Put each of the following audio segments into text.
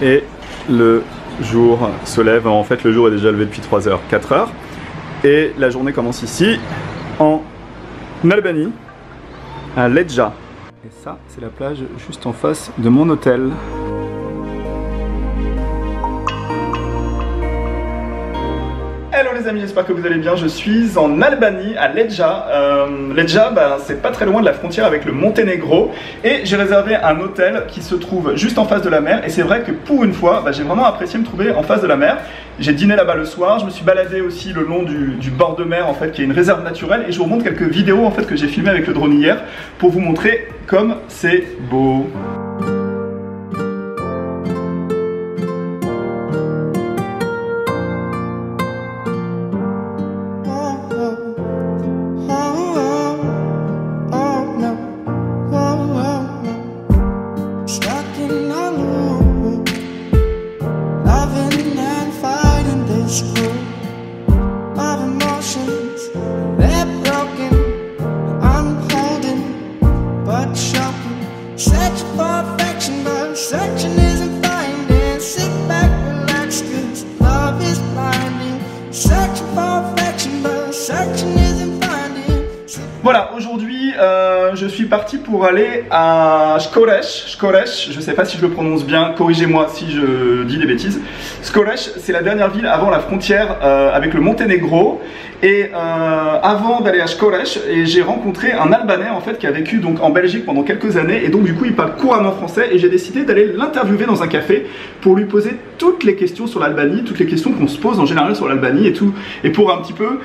Et le jour se lève, en fait le jour est déjà levé depuis 3 heures, 4 heures. Et la journée commence ici, en Albanie, à Ledja. Et ça, c'est la plage juste en face de mon hôtel. Hello les amis, j'espère que vous allez bien. Je suis en Albanie, à Ledja. Ledja, c'est pas très loin de la frontière avec le Monténégro. Et j'ai réservé un hôtel qui se trouve juste en face de la mer. Et c'est vrai que pour une fois, j'ai vraiment apprécié me trouver en face de la mer. J'ai dîné là-bas le soir. Je me suis baladé aussi le long du bord de mer, en fait, qui est une réserve naturelle. Et je vous remontre quelques vidéos en fait, que j'ai filmées avec le drone hier pour vous montrer comme c'est beau. Voilà, aujourd'hui je suis parti pour aller à Shkoresh, je sais pas si je le prononce bien, corrigez-moi si je dis des bêtises. Shkoresh, c'est la dernière ville avant la frontière avec le Monténégro. Et avant d'aller à Shkoresh, j'ai rencontré un Albanais en fait qui a vécu donc en Belgique pendant quelques années et donc du coup il parle couramment français et j'ai décidé d'aller l'interviewer dans un café pour lui poser toutes les questions sur l'Albanie, toutes les questions qu'on se pose en général sur l'Albanie et tout, et pour un petit peu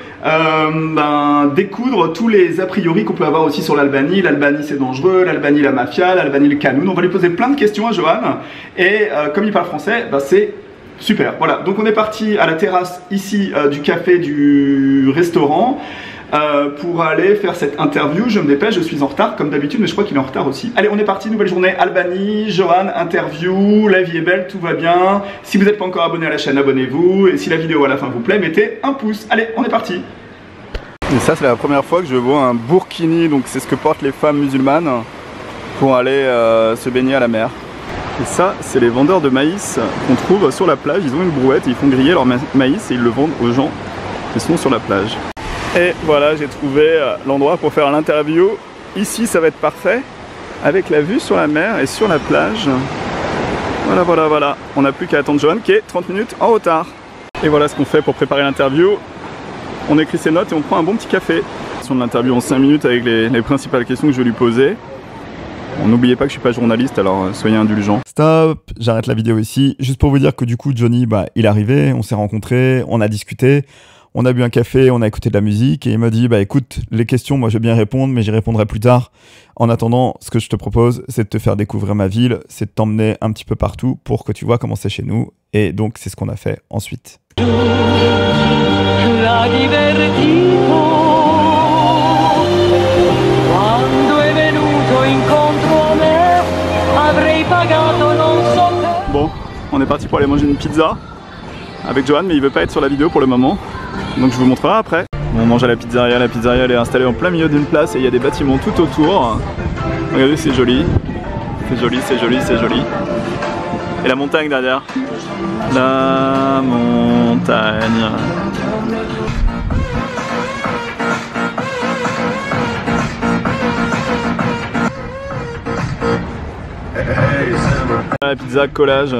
découdre tous les a priori qu'on peut avoir aussi sur l'Albanie. L'Albanie c'est dangereux, l'Albanie la mafia, l'Albanie le canoun. On va lui poser plein de questions à Johan et comme il parle français, c'est super. Voilà, donc on est parti à la terrasse ici du café du restaurant pour aller faire cette interview. Je me dépêche, je suis en retard comme d'habitude, mais je crois qu'il est en retard aussi. Allez, on est parti, nouvelle journée Albanie, Johan, interview, la vie est belle, tout va bien. Si vous n'êtes pas encore abonné à la chaîne, abonnez-vous. Et si la vidéo à la fin vous plaît, mettez un pouce. Allez, on est parti. Et ça, c'est la première fois que je vois un burkini, donc c'est ce que portent les femmes musulmanes pour aller se baigner à la mer. Et ça, c'est les vendeurs de maïs qu'on trouve sur la plage. Ils ont une brouette et ils font griller leur maïs et ils le vendent aux gens qui sont sur la plage. Et voilà, j'ai trouvé l'endroit pour faire l'interview. Ici, ça va être parfait, avec la vue sur la mer et sur la plage. Voilà, voilà, voilà. On n'a plus qu'à attendre Johan qui est 30 minutes en retard. Et voilà ce qu'on fait pour préparer l'interview. On écrit ses notes et on prend un bon petit café. On l'interview en 5 minutes avec les principales questions que je vais lui poser. N'oubliez pas que je suis pas journaliste, alors soyez indulgents. Stop, j'arrête la vidéo ici. Juste pour vous dire que du coup, Johnny, il est arrivé, on s'est rencontrés, on a discuté, on a bu un café, on a écouté de la musique et il m'a dit, écoute, les questions, moi je vais bien répondre, mais j'y répondrai plus tard. En attendant, ce que je te propose, c'est de te faire découvrir ma ville, c'est de t'emmener un petit peu partout pour que tu vois comment c'est chez nous. Et donc, c'est ce qu'on a fait ensuite. Bon, on est parti pour aller manger une pizza avec Johan, mais il veut pas être sur la vidéo pour le moment, donc je vous montrerai après. On mange à la pizzeria elle est installée en plein milieu d'une place et il y a des bâtiments tout autour. Regardez, c'est joli, c'est joli, c'est joli, c'est joli. Et la montagne derrière. La montagne. La pizza collage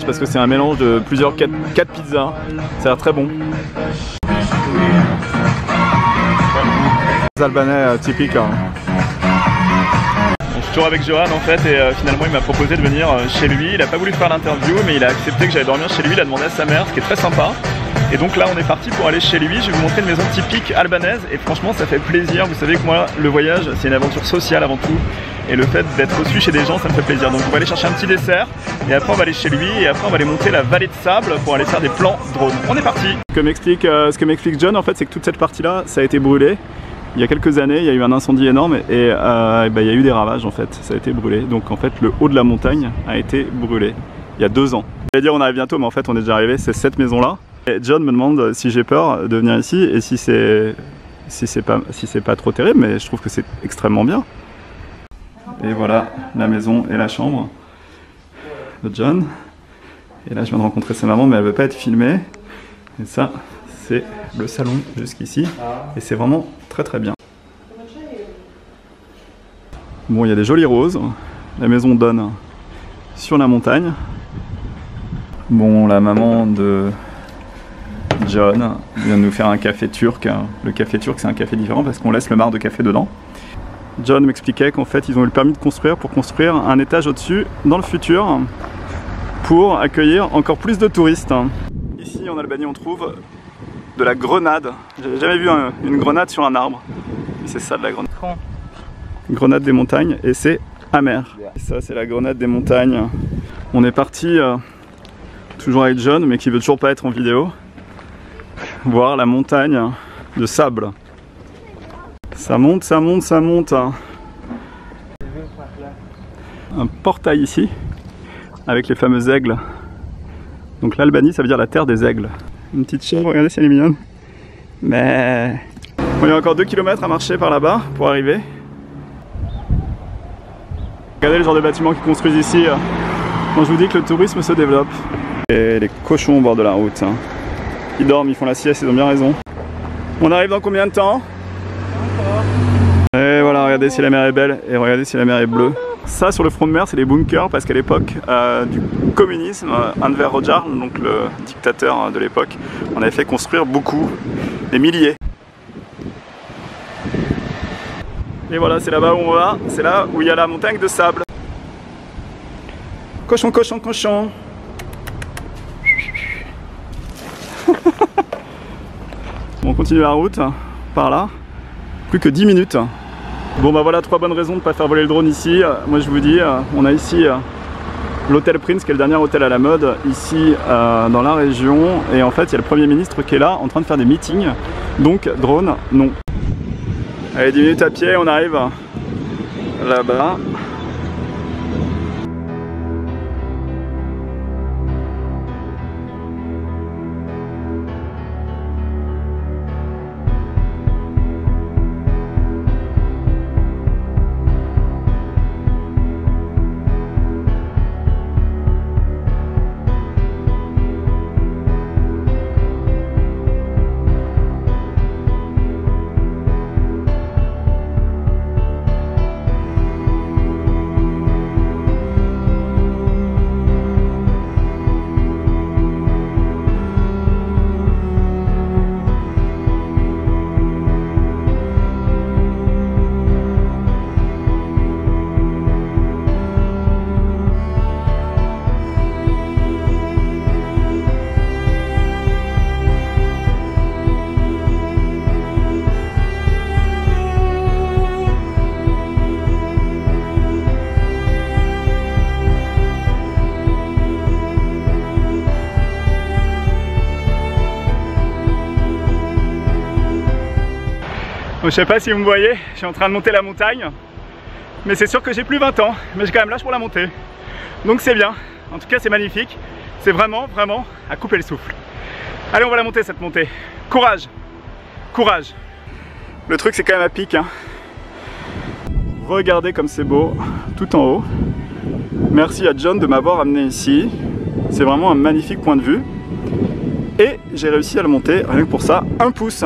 parce que c'est un mélange de plusieurs 4 pizzas, ça a l'air très bon. Les Albanais typiques. Hein. Je suis toujours avec Johan en fait et finalement il m'a proposé de venir chez lui. Il a pas voulu faire l'interview mais il a accepté que j'allais dormir chez lui, il a demandé à sa mère, ce qui est très sympa. Et donc là on est parti pour aller chez lui, je vais vous montrer une maison typique albanaise et franchement ça fait plaisir. Vous savez que moi le voyage c'est une aventure sociale avant tout. Et le fait d'être reçu chez des gens, ça me fait plaisir. Donc on va aller chercher un petit dessert et après on va aller chez lui et après on va aller monter la vallée de sable pour aller faire des plans drone. On est parti. Ce que m'explique John en fait, c'est que toute cette partie là, ça a été brûlé. Il y a quelques années, il y a eu un incendie énorme et il y a eu des ravages en fait, ça a été brûlé. Donc en fait le haut de la montagne a été brûlé il y a 2 ans. Je vais dire on arrive bientôt mais en fait on est déjà arrivé, c'est cette maison là. Et John me demande si j'ai peur de venir ici et si c'est pas trop terrible, mais je trouve que c'est extrêmement bien. Et voilà la maison et la chambre de John. Et là je viens de rencontrer sa maman mais elle veut pas être filmée. Et ça c'est le salon jusqu'ici. Et c'est vraiment très très bien. Bon, il y a des jolies roses. La maison donne sur la montagne. Bon, la maman de John vient de nous faire un café turc. Le café turc c'est un café différent parce qu'on laisse le marc de café dedans. John m'expliquait qu'en fait ils ont eu le permis de construire pour construire un étage au-dessus dans le futur pour accueillir encore plus de touristes. Ici en Albanie on trouve de la grenade. J'avais jamais vu une grenade sur un arbre. C'est ça de la grenade. Grenade des montagnes et c'est amer. Et ça c'est la grenade des montagnes. On est parti toujours avec John mais qui veut toujours pas être en vidéo. Voir la montagne de sable. Ça monte, ça monte, ça monte. Un portail ici avec les fameux aigles. Donc l'Albanie ça veut dire la terre des aigles. Une petite chèvre, regardez si elle est mignonne. Mais bon, il y a encore 2 km à marcher par là-bas pour arriver. Regardez le genre de bâtiments qu'ils construisent ici. Quand je vous dis que le tourisme se développe. Et les cochons au bord de la route. Ils dorment, ils font la sieste, ils ont bien raison. On arrive dans combien de temps? Et voilà, regardez si la mer est belle et regardez si la mer est bleue. Ça sur le front de mer c'est les bunkers parce qu'à l'époque du communisme, Enver Hoxha, donc le dictateur de l'époque, on avait fait construire beaucoup, des milliers. Et voilà, c'est là-bas où on va, c'est là où il y a la montagne de sable. Cochon, cochon, cochon. Bon, on continue la route, par là. Plus que 10 minutes. Bon bah voilà 3 bonnes raisons de ne pas faire voler le drone ici. Moi je vous dis, on a ici l'hôtel Prince qui est le dernier hôtel à la mode ici dans la région. Et en fait il y a le Premier ministre qui est là en train de faire des meetings. Donc drone, non. Allez 10 minutes à pied, on arrive là-bas. Je sais pas si vous me voyez, je suis en train de monter la montagne. Mais c'est sûr que j'ai plus 20 ans, mais j'ai quand même l'âge pour la monter. Donc c'est bien, en tout cas c'est magnifique. C'est vraiment, vraiment à couper le souffle. Allez, on va la monter cette montée. Courage, courage. Le truc c'est quand même à pic, hein. Regardez comme c'est beau, tout en haut. Merci à John de m'avoir amené ici. C'est vraiment un magnifique point de vue. Et j'ai réussi à le monter, rien que pour ça, 1 pouce.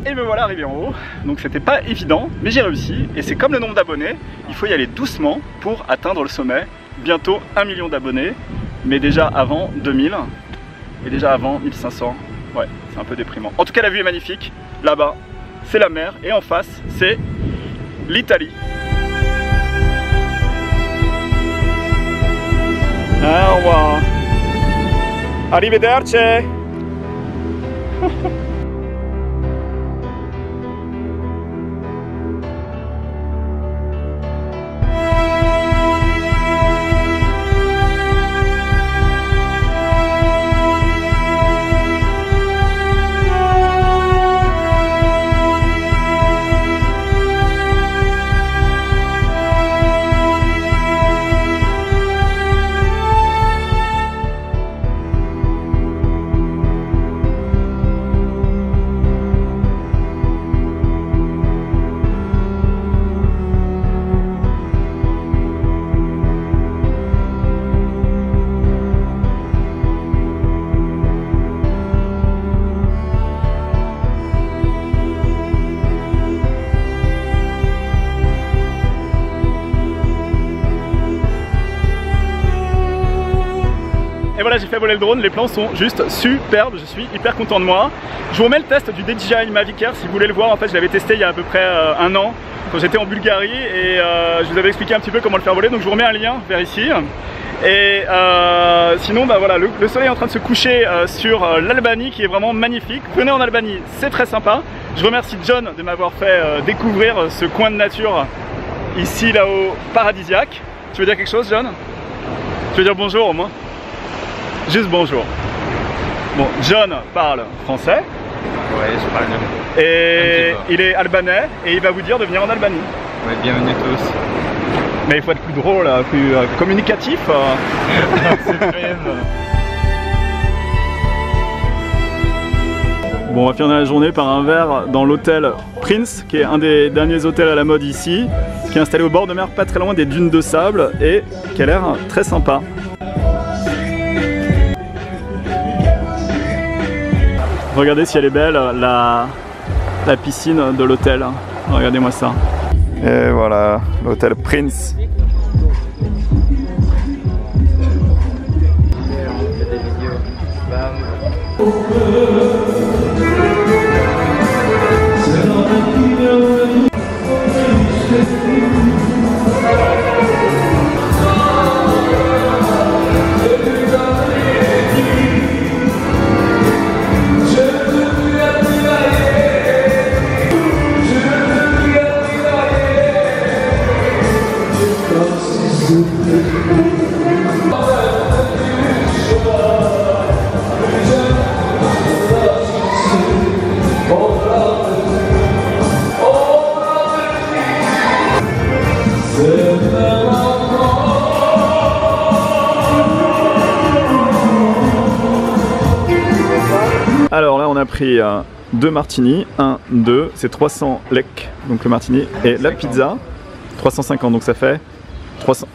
Et me voilà arrivé en haut, donc c'était pas évident, mais j'ai réussi. Et c'est comme le nombre d'abonnés, il faut y aller doucement pour atteindre le sommet. Bientôt 1 million d'abonnés, mais déjà avant 2000, et déjà avant 1500. Ouais, c'est un peu déprimant. En tout cas, la vue est magnifique. Là-bas, c'est la mer, et en face, c'est l'Italie. Au revoir. Arrivederci. voilà, j'ai fait voler le drone, les plans sont juste superbes, je suis hyper content de moi. Je vous remets le test du DJI Mavic Air si vous voulez le voir. En fait je l'avais testé il y a à peu près un an quand j'étais en Bulgarie et je vous avais expliqué un petit peu comment le faire voler, donc je vous remets un lien vers ici. Et sinon bah voilà, le soleil est en train de se coucher sur l'Albanie qui est vraiment magnifique. Venez en Albanie, c'est très sympa. Je remercie John de m'avoir fait découvrir ce coin de nature ici là-haut paradisiaque. Tu veux dire quelque chose, John? Tu veux dire bonjour au moins? Juste bonjour. Bon, John parle français. Ouais, je parle bien. Et il est albanais et il va vous dire de venir en Albanie. Ouais, bienvenue tous. Mais il faut être plus drôle, plus communicatif. C'est très Bon, on va finir la journée par un verre dans l'hôtel Prince, qui est un des derniers hôtels à la mode ici, qui est installé au bord de mer, pas très loin des dunes de sable, et qui a l'air très sympa. Regardez si elle est belle, la piscine de l'hôtel. Regardez-moi ça. Et voilà, l'hôtel Prince. Alors là on a pris 2 martinis, 1, 2, c'est 300 lek, donc le martini, et la pizza, 350, donc ça fait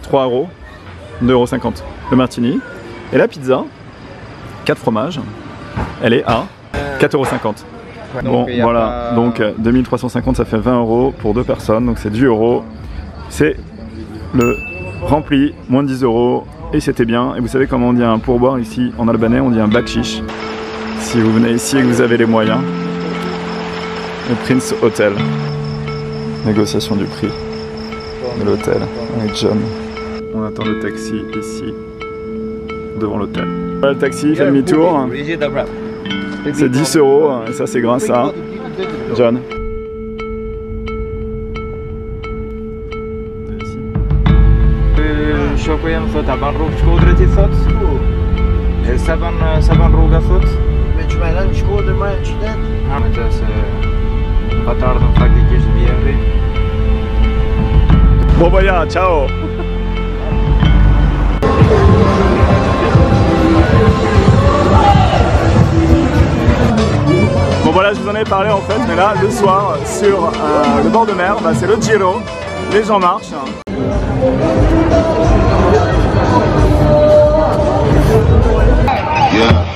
3 euros, 2,50 € le martini, et la pizza, 4 fromages, elle est à 4,50 €. Ouais, bon voilà, donc 2350 ça fait 20 € pour 2 personnes, donc c'est 10 €, c'est le rempli, moins de 10 € et c'était bien. Et vous savez comment on dit un pourboire ici en albanais, on dit un bakshish. Si vous venez ici et que vous avez les moyens. Le Prince Hotel. Négociation du prix de l'hôtel avec John. On attend le taxi ici, devant l'hôtel. Voilà le taxi, il fait demi-tour. C'est 10 € et ça c'est grâce à John. Shokujem sot, a ban rrugë Shkodrët I thot? Sa ban rruga thot? Me që me në Shkodrë ma në qytet? Me të se pa të ardhën faktikisht vjerri. Bon voyage, ciao. Bon voilà, je vous en avais parlé en fait, mais là le soir sur le bord de mer, bah, c'est le Giro, les gens marchent. Yeah.